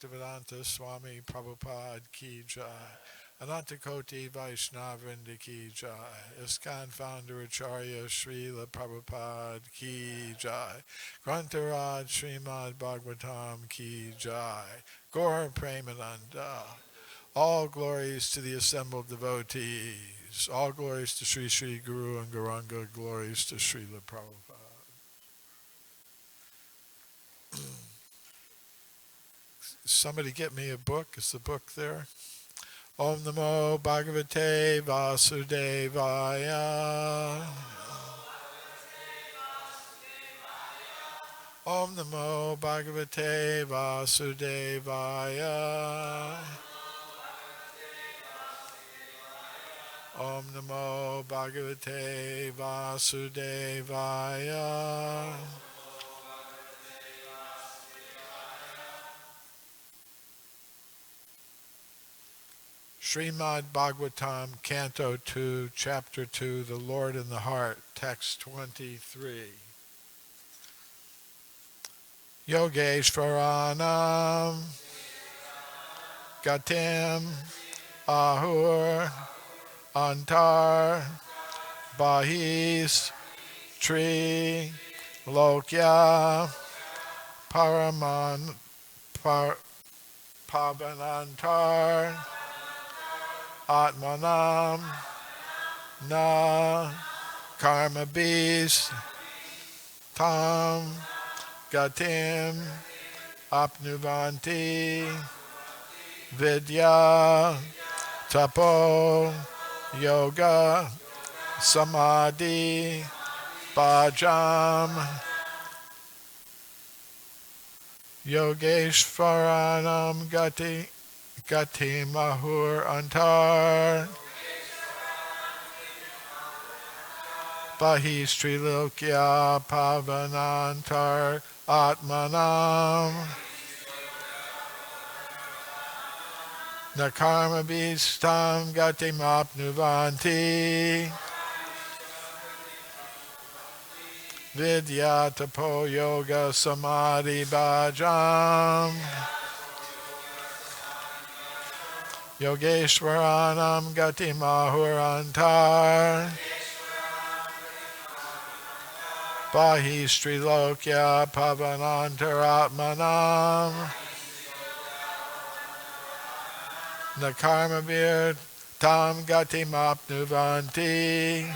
Bhaktivedanta Swami Prabhupada Ki Jai. Anantakoti Vaishnavrinda Ki Jai. ISKCON founder Acharya Srila Prabhupada Ki Jai. Grantaraj Srimad Bhagavatam Ki Jai. Gaur Premananda. All glories to the assembled devotees. All glories to Sri Sri Guru and Gauranga. Glories to Srila Prabhupada. Somebody get me a book. Is the book there? Om Namo Bhagavate Vasudevaya. Om Namo Bhagavate Vasudevaya. Om Namo Bhagavate Vasudevaya. Srimad Bhagavatam, Canto 2, Chapter 2, The Lord in the Heart, Text 23. Yogeshvaranam Gatim Ahur Antar Bahis Tri Lokya Paraman Pavanantar Atmanam Na Karma Beast Tam Gatim Apnuvanti Vidya Tapo Yoga Samadhi Bhajam Yogeshvaranam Gati Mahur Antar Bahistrilokya Pavanantar Atmanam Nakarma Bistam Gatim Apnuvanti Vidya Tapo Yoga Samadhi Bhajam Yogeshwaranam Gati Mahurantar Bahistrilokya Pavanantaratmanam Nakarmavir Tam Gati Mapnuvanti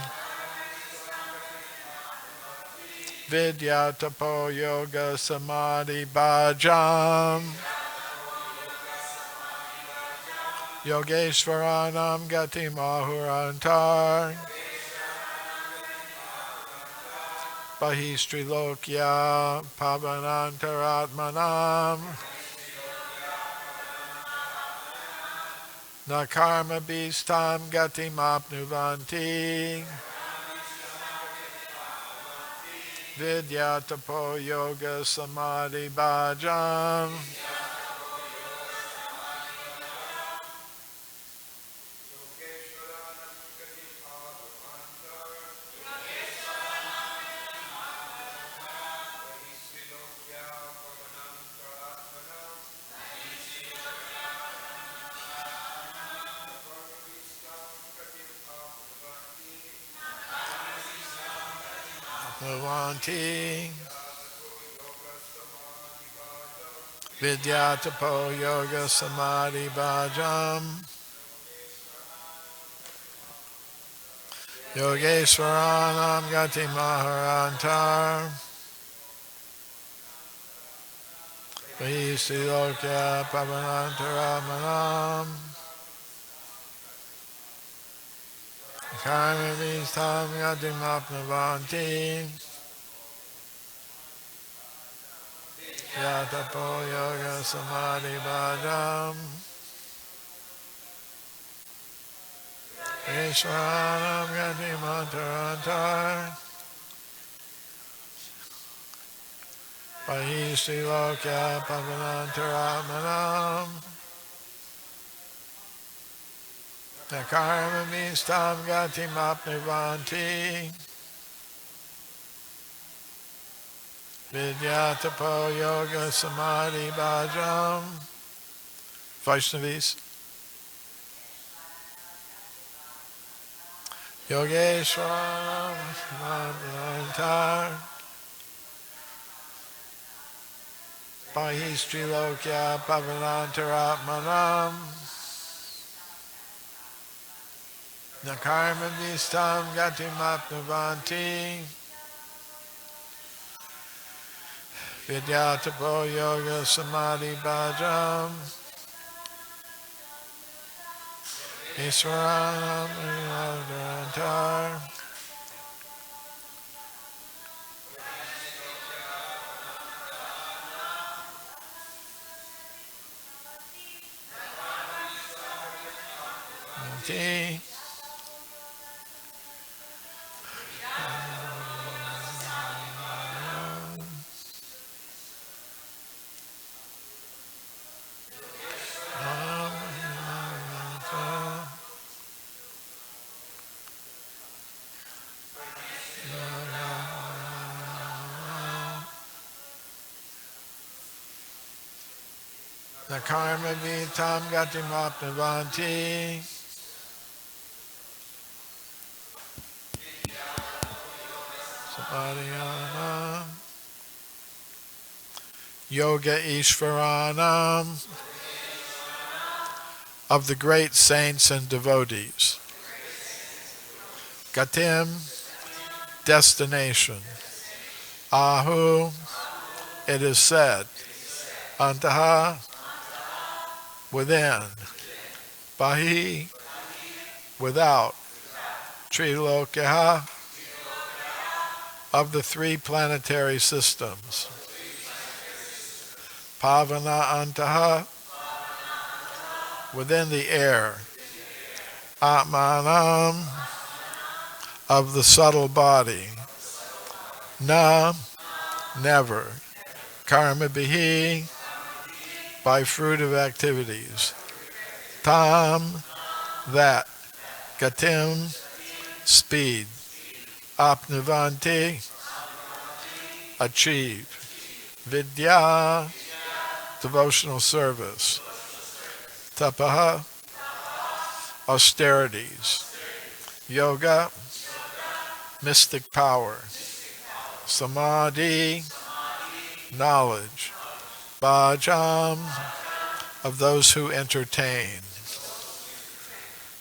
Vidya Tapo Yoga Samadhi Bhajam Yogeshwaranam Gati Mahurantar Bahistrilokya Pavanantaratmanam Nakarma Bistam Gati Mapnuvanti Vidya Tapo Yoga Samadhi Bhajam Bhavanti Vidya Tapo Yoga Samadhi Bhajam Yogeshwaranam Gati Maharantar Vihistrilokya Pavanantaramanam Karma Vistam Gati Mapnavanti Yatapo Yoga Samadhi Bhajam Ishwaranam Gati Mantarantar Bahistrilokya Pavanantaramanam Nakarma Vistam Gati Mapnivanti Vidya Tapo Yoga Samadhi Bhajam Vaishnavis? Yogeshwara Mantar Bahistrilokya Pavanantaratmanam Nakarma Vistam Gatimapnavanti Vidyatapo Yoga Samadhi Bhajam Iswaram Yadrantar Ti Nakarma Vitam Gatimapnavanti Samadhyanam Yoga Ishvaranam of the great saints and devotees. Gatim, destination. Ahu, it is said. Antaha, within. Bahi, without. Trilokaha, of the three planetary systems. Pavana antaha, within the air. Atmanam, of the subtle body. Na, never. Karma bihi, by fruit of activities. Tam, that. Gatim, speed. Apnuvanti, achieve. Vidya, devotional service. Tapaha, austerities. Yoga, mystic power. Samadhi, knowledge. Bhajam, of those who entertain.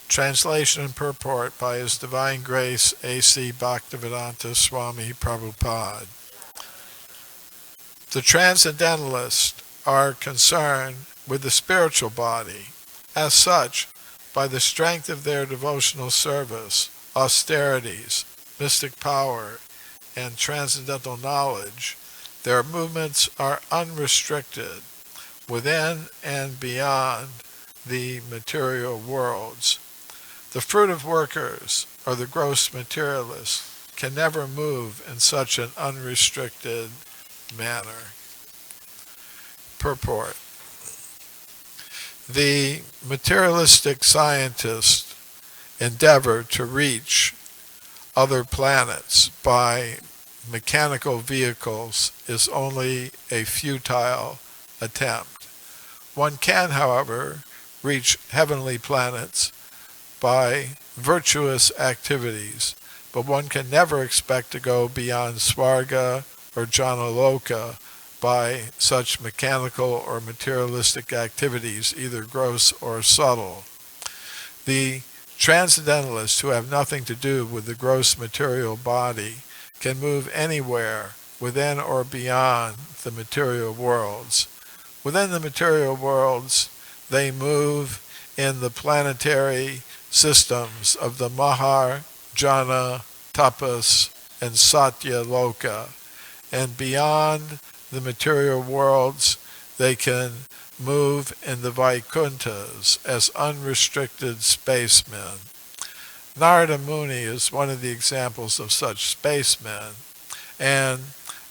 Translation and purport by His Divine Grace A.C. Bhaktivedanta Swami Prabhupada. The Transcendentalists are concerned with the spiritual body. As such, by the strength of their devotional service, austerities, mystic power, and transcendental knowledge, their movements are unrestricted within and beyond the material worlds. The fruit of workers, or the gross materialists, can never move in such an unrestricted manner. Purport. The materialistic scientists endeavor to reach other planets by mechanical vehicles is only a futile attempt. One can, however, reach heavenly planets by virtuous activities, but one can never expect to go beyond Svarga or Janaloka by such mechanical or materialistic activities, either gross or subtle. The transcendentalists who have nothing to do with the gross material body can move anywhere within or beyond the material worlds. Within the material worlds, they move in the planetary systems of the Mahar, Jana, Tapas, and Satya Loka, and beyond the material worlds, they can move in the Vaikunthas as unrestricted spacemen. Narada Muni is one of the examples of such spacemen, and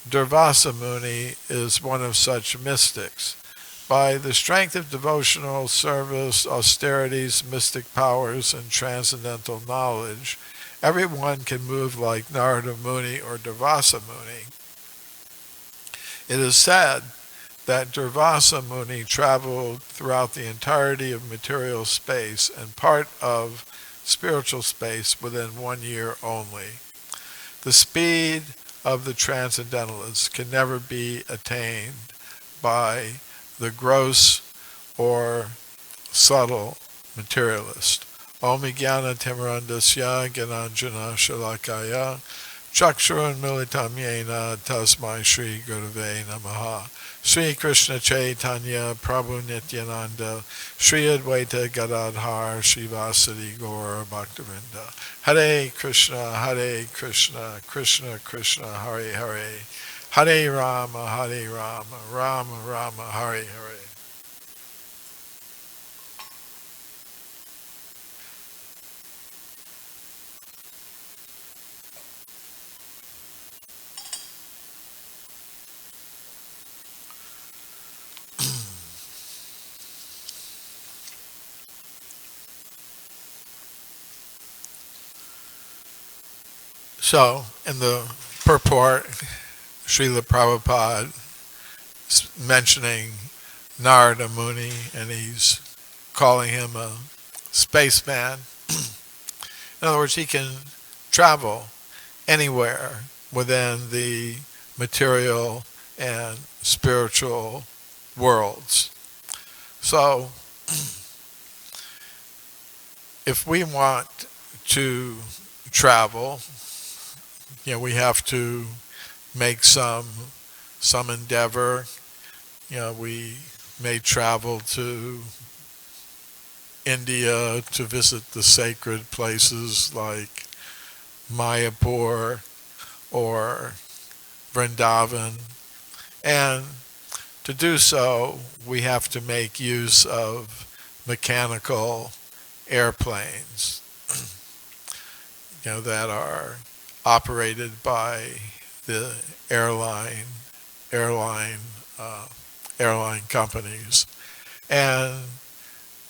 Durvasa Muni is one of such mystics. By the strength of devotional service, austerities, mystic powers, and transcendental knowledge, everyone can move like Narada Muni or Durvasa Muni. It is said that Durvasa Muni traveled throughout the entirety of material space and part of spiritual space within 1 year only. The speed of the transcendentalists can never be attained by the gross or subtle materialist. Om Jnana Timirandasya Gyananjana Shalakaya Chakshurun Militam Yena Tasmai Shri Gurave Namaha. Sri Krishna Chaitanya Prabhu Nityananda Sri Advaita Gadadhar Srivasadi Gaura Bhaktivinoda. Hare Krishna, Krishna Krishna, Hare Hare, Hare Rama, Rama Rama, Hare Hare. So, in the purport, Srila Prabhupada is mentioning Narada Muni, and he's calling him a spaceman. In other words, he can travel anywhere within the material and spiritual worlds. So, if we want to travel, we have to make some endeavor. We may travel to India to visit the sacred places like Mayapur or Vrindavan, and to do so we have to make use of mechanical airplanes that are operated by the airline companies. And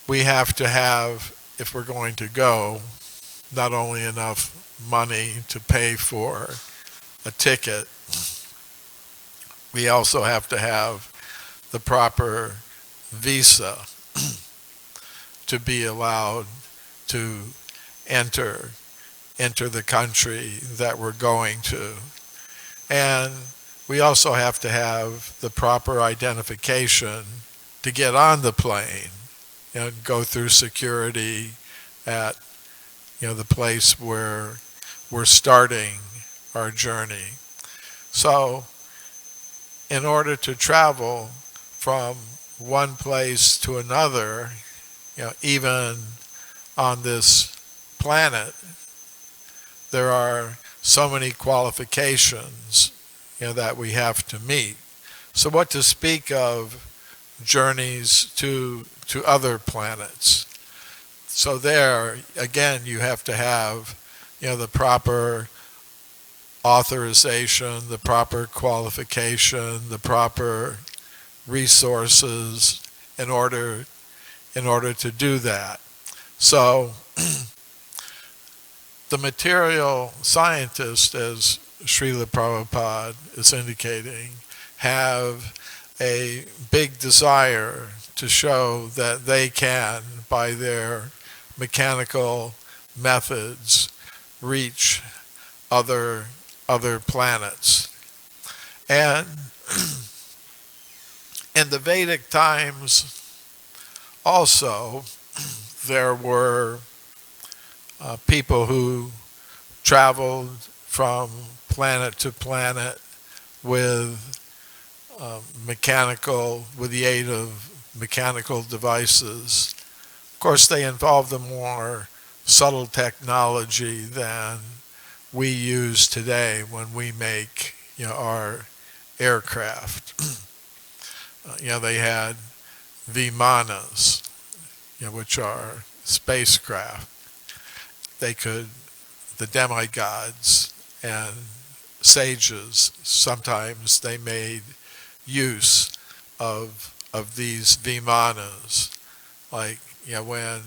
we have to have, if we're going to go, not only enough money to pay for a ticket, we also have to have the proper visa to be allowed to enter the country that we're going to. And we also have to have the proper identification to get on the plane and go through security at the place where we're starting our journey. So in order to travel from one place to another, even on this planet, there are so many qualifications that we have to meet. So what to speak of journeys to other planets? So there, again, you have to have the proper authorization, the proper qualification, the proper resources in order to do that. So the material scientists, as Srila Prabhupada is indicating, have a big desire to show that they can, by their mechanical methods, reach other planets. And in the Vedic times also, there were people who traveled from planet to planet with the aid of mechanical devices. Of course, they involved the more subtle technology than we use today when we make our aircraft. They had vimanas, which are spacecraft. The demigods and sages, sometimes they made use of these vimanas, like when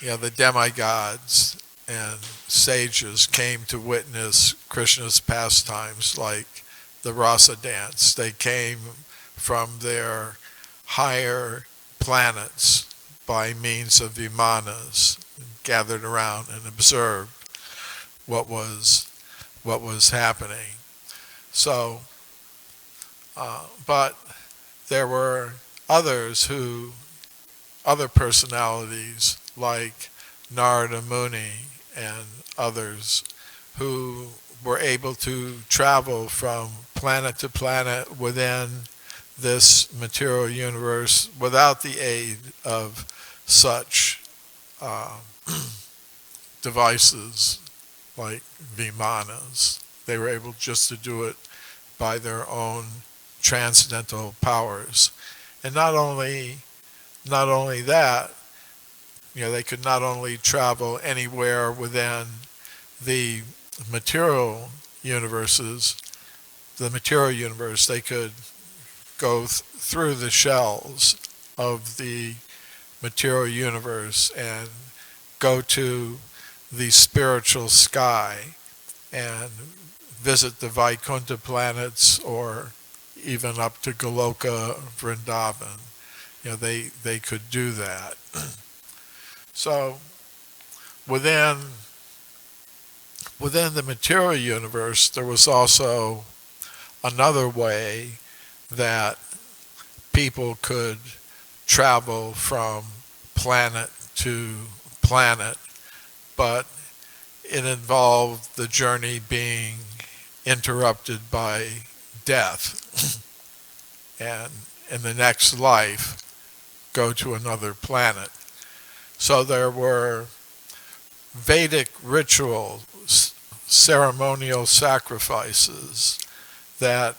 the demigods and sages came to witness Krishna's pastimes, like the rasa dance. They came from their higher planets by means of vimanas, gathered around and observed what was happening. So, but there were other personalities like Narada Muni and others who were able to travel from planet to planet within this material universe without the aid of such uh, devices like vimanas. They were able just to do it by their own transcendental powers. And not only that, they could not only travel anywhere within the material universes, the material universe, they could go through the shells of the material universe and go to the spiritual sky and visit the Vaikuntha planets or even up to Goloka, Vrindavan. They could do that. So within the material universe, there was also another way that people could travel from planet to planet, but it involved the journey being interrupted by death and in the next life go to another planet. So there were Vedic rituals, ceremonial sacrifices that,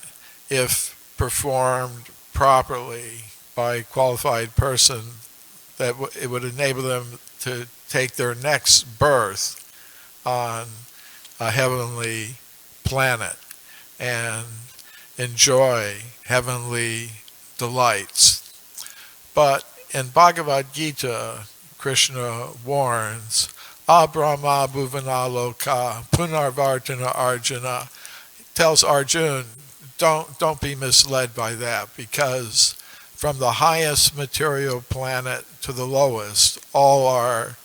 if performed properly by a qualified person, that it would enable them to take their next birth on a heavenly planet and enjoy heavenly delights. But in Bhagavad Gita, Krishna warns, Abrahma bhuvana loka punarvartana arjuna, tells Arjuna, don't be misled by that, because from the highest material planet to the lowest, all are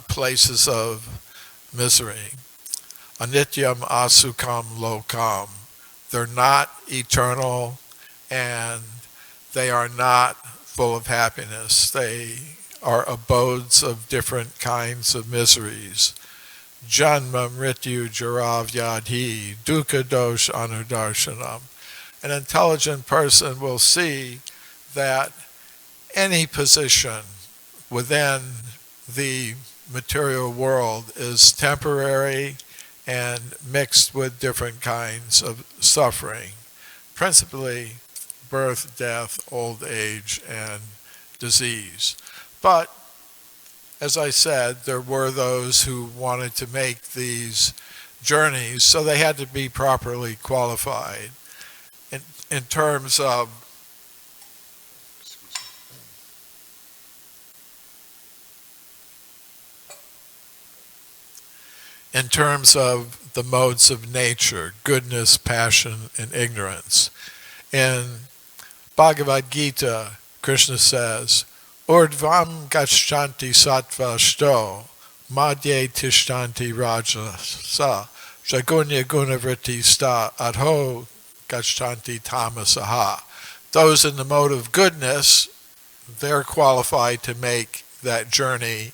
places of misery. Anityam asukam lokam. They're not eternal, and they are not full of happiness. They are abodes of different kinds of miseries. Janma mrityu jara vyadhi dukkha dosh anudarshanam. An intelligent person will see that any position within the material world is temporary and mixed with different kinds of suffering, principally birth, death, old age, and disease. But, as I said, there were those who wanted to make these journeys, so they had to be properly qualified in terms of the modes of nature, goodness, passion, and ignorance. In Bhagavad Gita, Krishna says, Urdvam gachanti sattva sto, madhye tishtanti rajasa, jagunya gunavritti sta, adho gachanti tamasaha. Those in the mode of goodness, they're qualified to make that journey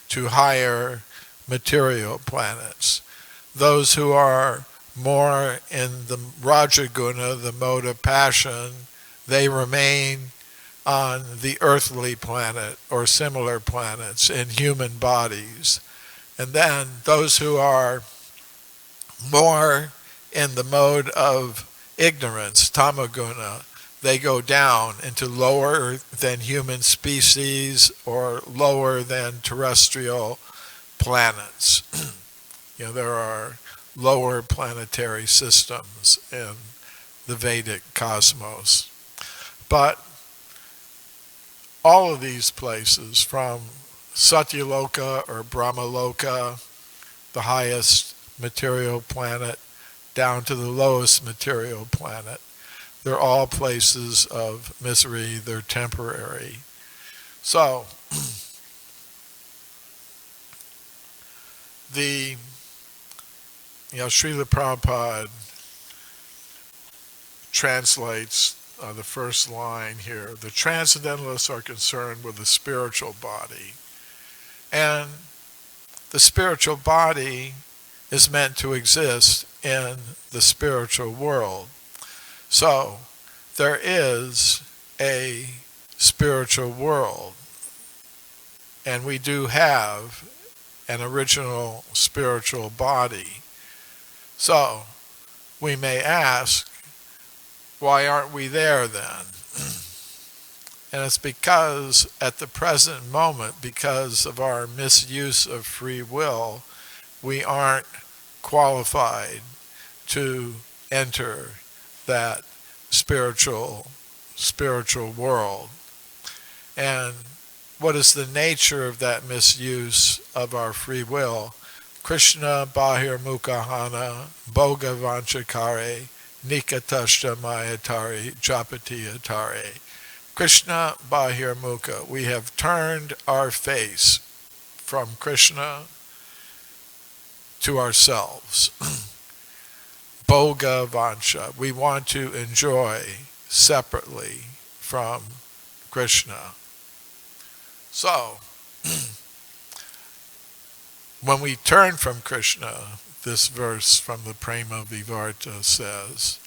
to higher material planets. Those who are more in the Rajaguna, the mode of passion, they remain on the earthly planet or similar planets in human bodies. And then those who are more in the mode of ignorance, Tamaguna, they go down into lower than human species or lower than terrestrial planets. There are lower planetary systems in the Vedic cosmos. But all of these places, from Satyaloka or Brahmaloka, the highest material planet, down to the lowest material planet, They're all places of misery. They're temporary. So, Srila Prabhupada translates the first line here. The transcendentalists are concerned with the spiritual body. And the spiritual body is meant to exist in the spiritual world. So, there is a spiritual world. And we do have an original spiritual body. So, we may ask, why aren't we there then? And it's because at the present moment, because of our misuse of free will, we aren't qualified to enter that spiritual world. And what is the nature of that misuse of our free will? Krishna bahir mukahana boga vanchakare nikatashta mayatari japati atare. Krishna bahir mukha. We have turned our face from Krishna to ourselves. Boga vancha. We want to enjoy separately from Krishna. So, when we turn from Krishna, this verse from the Prema Vivarta says,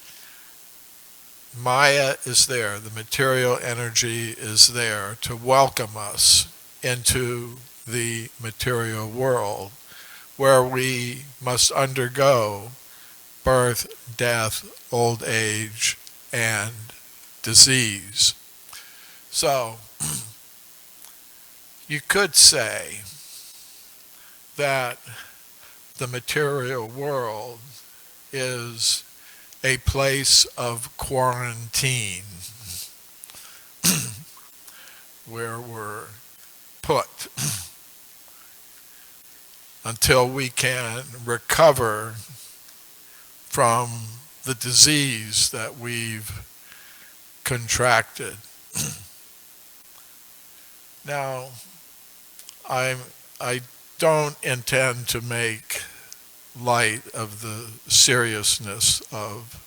Maya is there, the material energy is there to welcome us into the material world, where we must undergo birth, death, old age, and disease. So, you could say that the material world is a place of quarantine where we're put until we can recover from the disease that we've contracted. Now, I don't intend to make light of the seriousness of,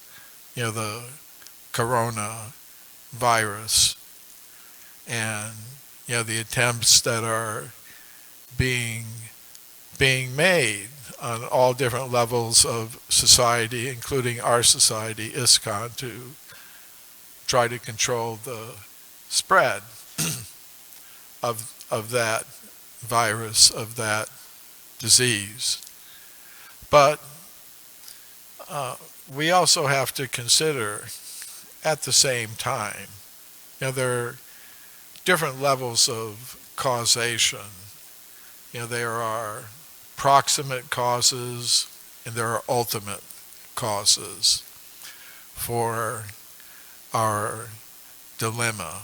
the corona virus and, the attempts that are being made on all different levels of society, including our society, ISKCON, to try to control the spread of that virus, of that disease. But we also have to consider at the same time, there are different levels of causation. There are proximate causes and there are ultimate causes for our dilemma.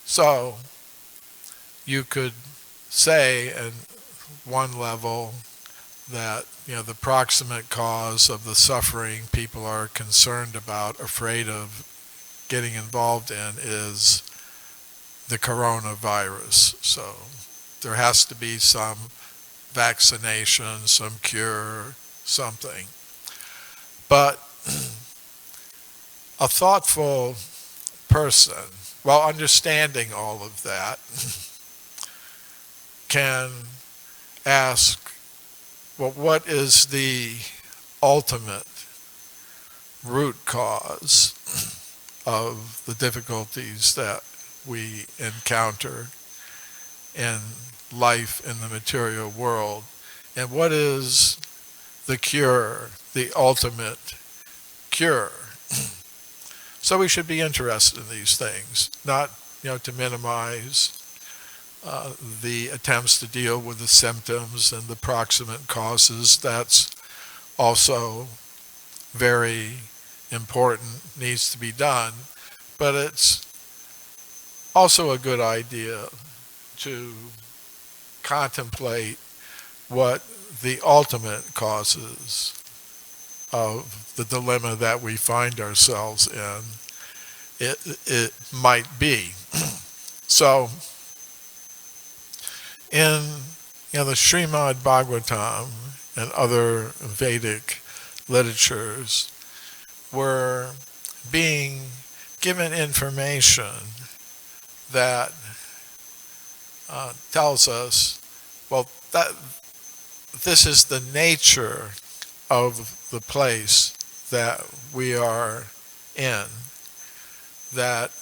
So, you could say at one level that, the proximate cause of the suffering people are concerned about, afraid of getting involved in, is the coronavirus. So there has to be some vaccination, some cure, something. But a thoughtful person, while understanding all of that, can ask, well, what is the ultimate root cause of the difficulties that we encounter in life in the material world? And what is the cure, the ultimate cure? So we should be interested in these things, not to minimize the attempts to deal with the symptoms and the proximate causes. That's also very important, needs to be done, but it's also a good idea to contemplate what the ultimate causes of the dilemma that we find ourselves in, it might be. So, in the Srimad Bhagavatam and other Vedic literatures, we're being given information that tells us, well, that this is the nature of the place that we are in, that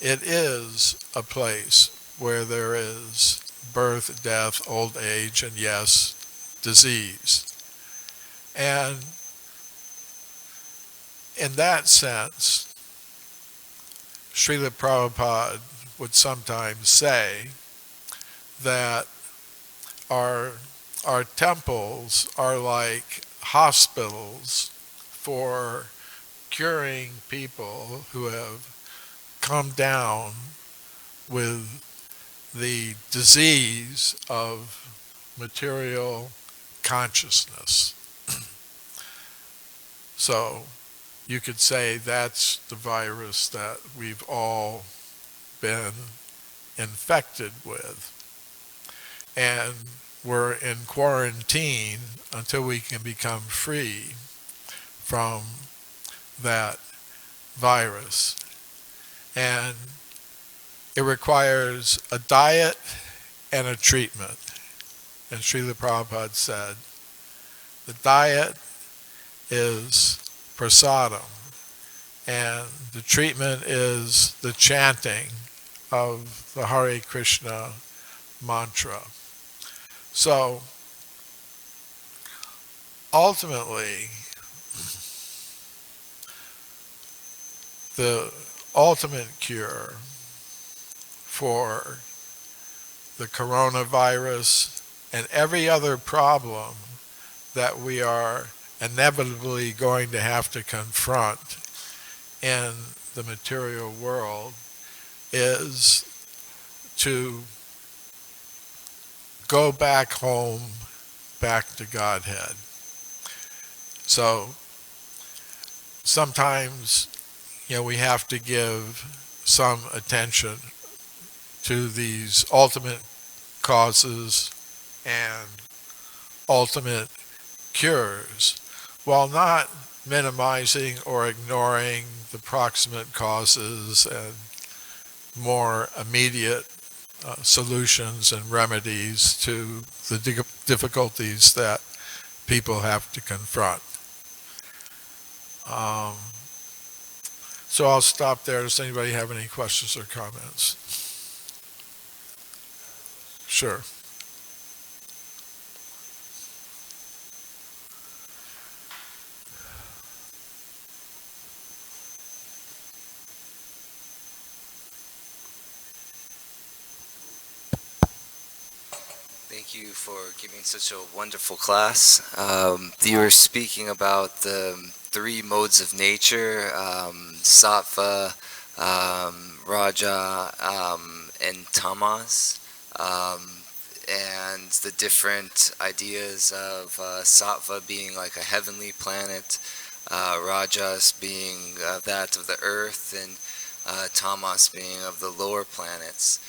it is a place where there is birth, death, old age, and yes, disease. And in that sense, Srila Prabhupada would sometimes say that our temples are like hospitals for curing people who have come down with the disease of material consciousness. So you could say that's the virus that we've all been infected with. And we're in quarantine until we can become free from that virus. And it requires a diet and a treatment. And Srila Prabhupada said, the diet is prasadam, and the treatment is the chanting of the Hare Krishna mantra. So, ultimately, the ultimate cure for the coronavirus and every other problem that we are inevitably going to have to confront in the material world is to go back home, back to Godhead. So sometimes, we have to give some attention to these ultimate causes and ultimate cures, while not minimizing or ignoring the proximate causes and more immediate solutions and remedies to the difficulties that people have to confront. So I'll stop there. Does anybody have any questions or comments? Sure. Thank you for giving such a wonderful class. You were speaking about the three modes of nature, sattva, raja, and tamas, and the different ideas of sattva being like a heavenly planet, rajas being that of the earth, and tamas being of the lower planets.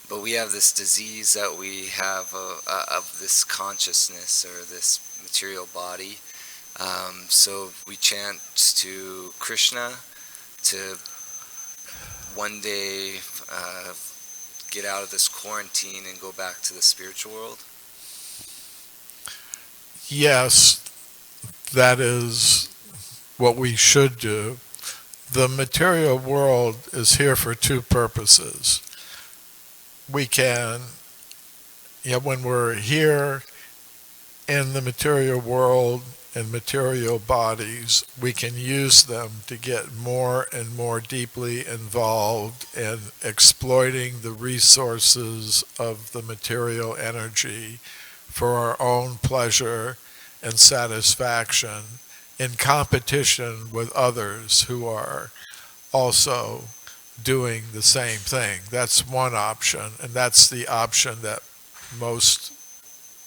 But we have this disease that we have of this consciousness or this material body. So we chant to Krishna to one day get out of this quarantine and go back to the spiritual world. Yes, that is what we should do. The material world is here for two purposes. We can, when we're here in the material world and material bodies, we can use them to get more and more deeply involved in exploiting the resources of the material energy for our own pleasure and satisfaction in competition with others who are also doing the same thing. That's one option, and that's the option that most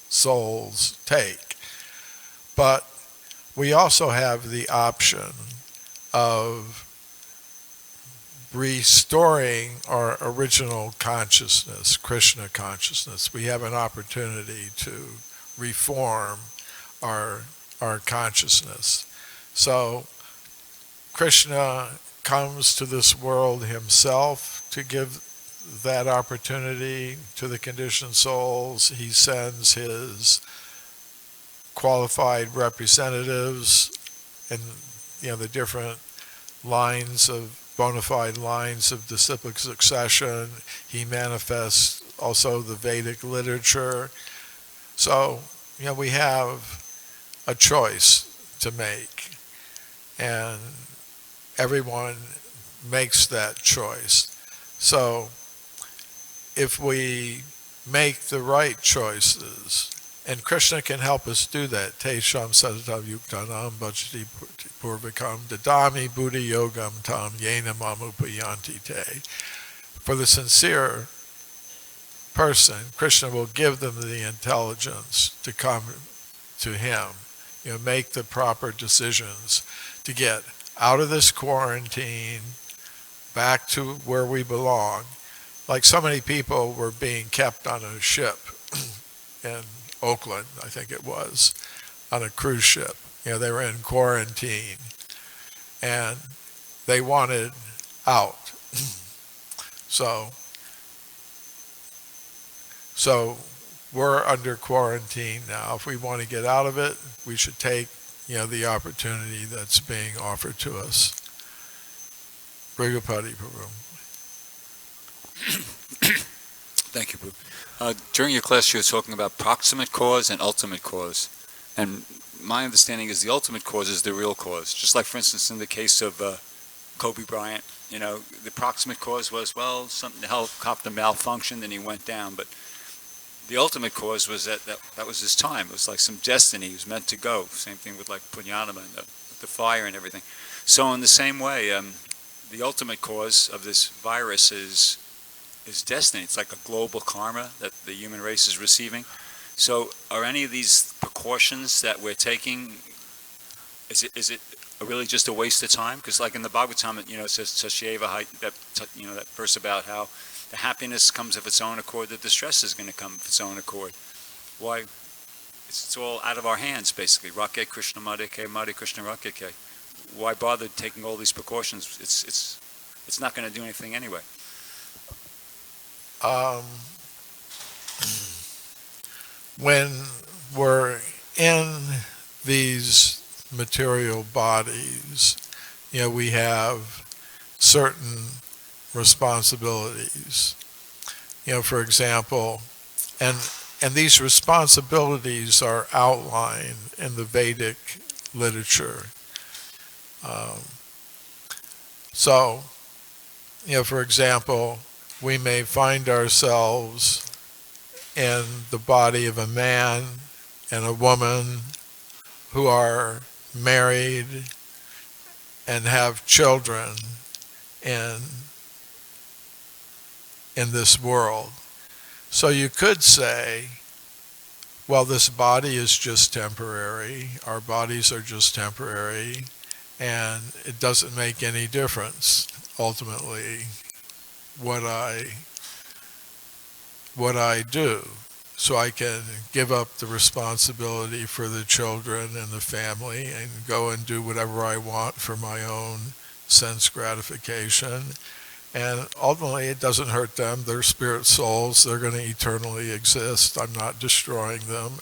souls take. But we also have the option of restoring our original consciousness, Krishna consciousness. We have an opportunity to reform our consciousness. So Krishna comes to this world himself to give that opportunity to the conditioned souls. He sends his qualified representatives in the different lines of bona fide lines of disciplic succession. He manifests also the Vedic literature. So we have a choice to make, and everyone makes that choice. So if we make the right choices, and Krishna can help us do that. Te sham sadatav yuktanam bhajati purvikam dadami buddhi yogam tam yena mamupayanti te. For the sincere person, Krishna will give them the intelligence to come to him, make the proper decisions to get out of this quarantine, back to where we belong. Like so many people were being kept on a ship in Oakland, I think it was, on a cruise ship. They were in quarantine and they wanted out. So we're under quarantine now. If we want to get out of it, we should take the opportunity that's being offered to us. Brigapati Prabhu. Thank you, Prabhu. During your class, you were talking about proximate cause and ultimate cause. And my understanding is the ultimate cause is the real cause. Just like, for instance, in the case of Kobe Bryant, the proximate cause was, well, something, the helicopter malfunctioned and he went down. But the ultimate cause was that was his time. It was like some destiny. He was meant to go. Same thing with like Punyama and the fire and everything. So in the same way, the ultimate cause of this virus is destiny. It's like a global karma that the human race is receiving. So are any of these precautions that we're taking, is it really just a waste of time? Because like in the Bhagavatam, it says Tashyeva, that verse about how the happiness comes of its own accord, the distress is going to come of its own accord. Why? It's all out of our hands, basically. Rake Krishna Madike, Madi Krishna Rakeke. Why bother taking all these precautions? It's not going to do anything anyway. When we're in these material bodies, we have certain responsibilities. For example, and these responsibilities are outlined in the Vedic literature. So, for example, we may find ourselves in the body of a man and a woman who are married and have children in this world. So you could say, well, this body is just temporary, our bodies are just temporary, and it doesn't make any difference ultimately what I do. So I can give up the responsibility for the children and the family and go and do whatever I want for my own sense gratification. And ultimately it doesn't hurt them. They're spirit souls. They're going to eternally exist. I'm not destroying them.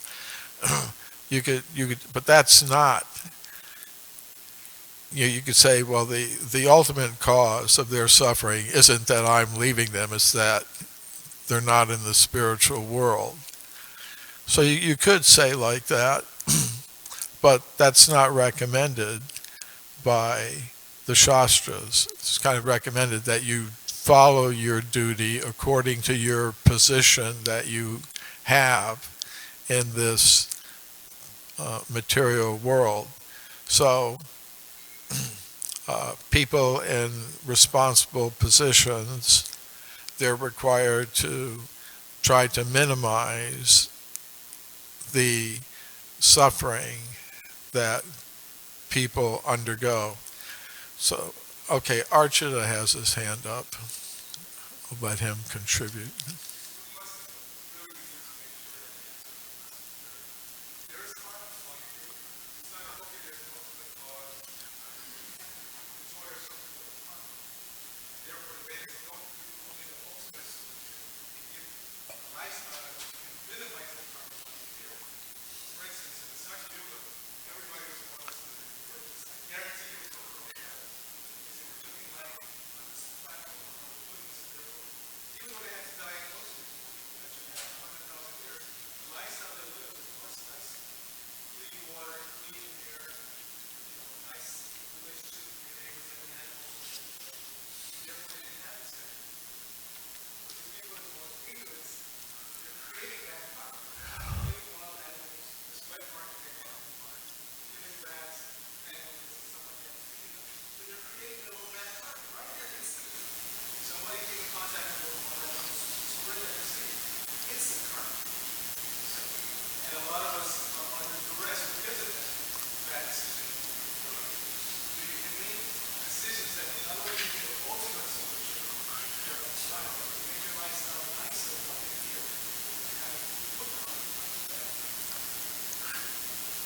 You could, but that's not, you could say, well, the ultimate cause of their suffering isn't that I'm leaving them, it's that they're not in the spiritual world. So you could say like that, but that's not recommended by the Shastras. It's kind of recommended that you follow your duty according to your position that you have in this material world. So people in responsible positions, they're required to try to minimize the suffering that people undergo. So, okay, Archita has his hand up. We'll let him contribute.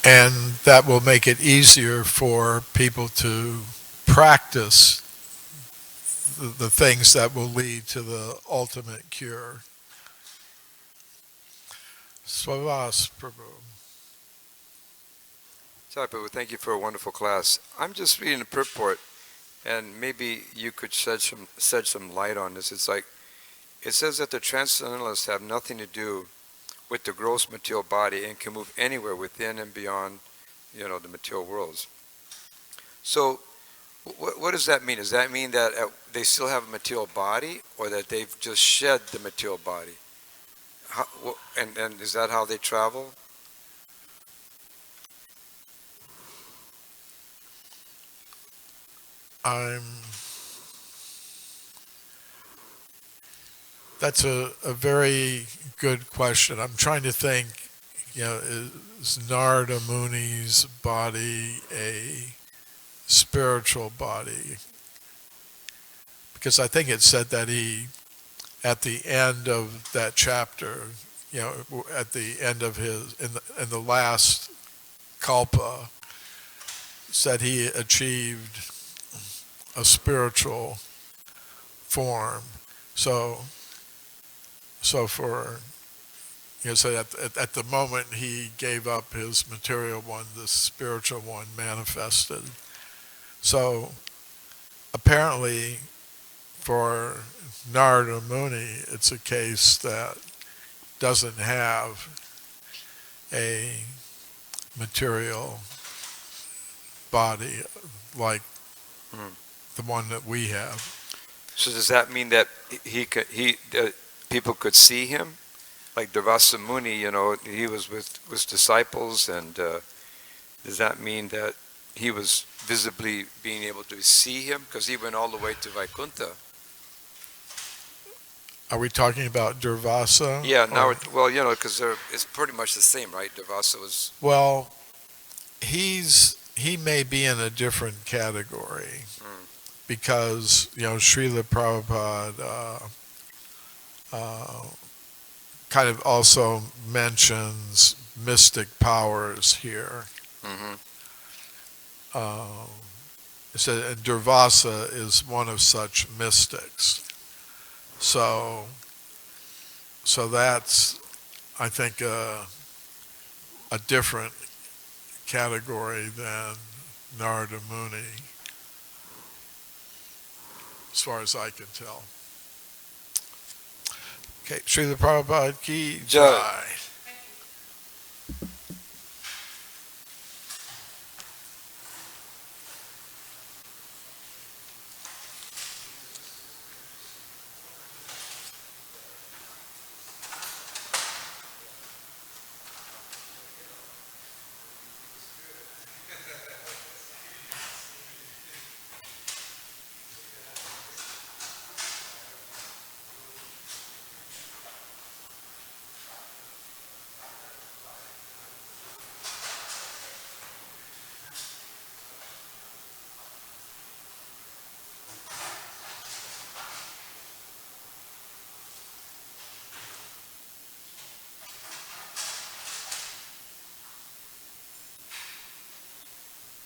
And that will make it easier for people to practice the things that will lead to the ultimate cure. Swavas Prabhu. Sorry, Prabhu, thank you for a wonderful class. I'm just reading the purport, and maybe you could shed some light on this. It's like, it says that the transcendentalists have nothing to do with the gross material body and can move anywhere within and beyond, the material worlds. So, what does that mean? Does that mean that they still have a material body, or that they've just shed the material body? And is that how they travel? That's a very good question. I'm trying to think, is Narada Muni's body a spiritual body? Because I think it said that he, at the end of that chapter, at the end of in the last kalpa, said he achieved a spiritual form. So for so at the moment he gave up his material one, the spiritual one manifested. So apparently for Narada Muni, it's a case that doesn't have a material body like the one that we have. So does that mean that people could see him? Like Durvasa Muni, he was with disciples, and does that mean that he was visibly being able to see him? Because he went all the way to Vaikuntha. Are we talking about Durvasa? Yeah, now, because it's pretty much the same, right? Durvasa was... Well, he may be in a different category because, Srila Prabhupada kind of also mentions mystic powers here. So Durvasa is one of such mystics. So that's, I think, a different category than Narada Muni, as far as I can tell. Okay, Srila Prabhupada ki jai.